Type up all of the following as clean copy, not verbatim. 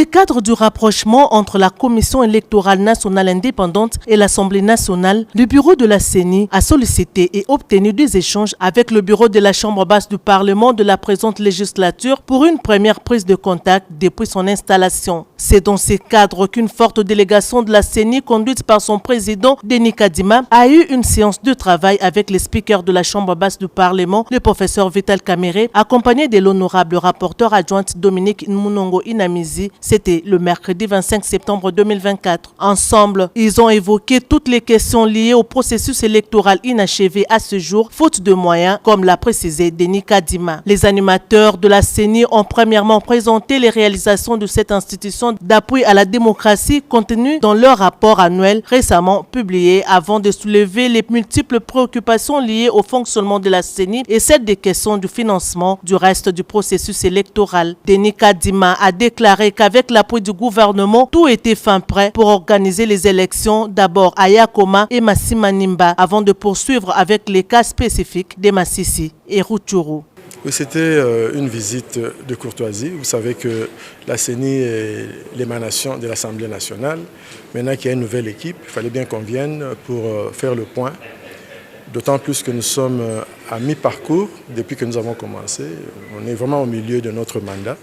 le cadre du rapprochement entre la Commission électorale nationale indépendante et l'Assemblée nationale, le bureau de la CENI a sollicité et obtenu des échanges avec le bureau de la Chambre basse du Parlement de la présente législature pour une première prise de contact depuis son installation. C'est dans ce cadre qu'une forte délégation de la CENI, conduite par son président Denis Kadima, a eu une séance de travail avec les speakers de la Chambre basse du Parlement, le professeur Vital Kamerhe, accompagné de l'honorable rapporteur adjointe Dominique Nmunongo Inamizi. C'était le mercredi 25 septembre 2024. Ensemble, ils ont évoqué toutes les questions liées au processus électoral inachevé à ce jour, faute de moyens, comme l'a précisé Denis Kadima. Les animateurs de la CENI ont premièrement présenté les réalisations de cette institution d'appui à la démocratie contenues dans leur rapport annuel récemment publié, avant de soulever les multiples préoccupations liées au fonctionnement de la CENI et celle des questions du financement du reste du processus électoral. Denis Kadima a déclaré qu'avec l'appui du gouvernement, tout était fin prêt pour organiser les élections, d'abord à Yakoma et Massimanimba, avant de poursuivre avec les cas spécifiques de Massissi et Rutshuru. Oui, c'était une visite de courtoisie. Vous savez que la CENI est l'émanation de l'Assemblée nationale. Maintenant qu'il y a une nouvelle équipe, il fallait bien qu'on vienne pour faire le point. D'autant plus que nous sommes à mi-parcours depuis que nous avons commencé. On est vraiment au milieu de notre mandat.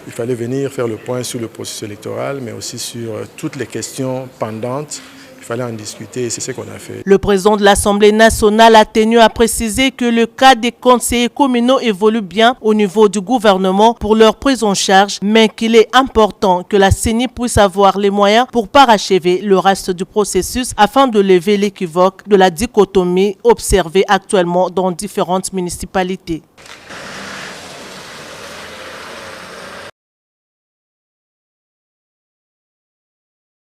Il fallait venir faire le point sur le processus électoral, mais aussi sur toutes les questions pendantes. Il fallait en discuter et c'est ce qu'on a fait. Le président de l'Assemblée nationale a tenu à préciser que le cas des conseillers communaux évolue bien au niveau du gouvernement pour leur prise en charge, mais qu'il est important que la CENI puisse avoir les moyens pour parachever le reste du processus afin de lever l'équivoque de la dichotomie observée actuellement dans différentes municipalités.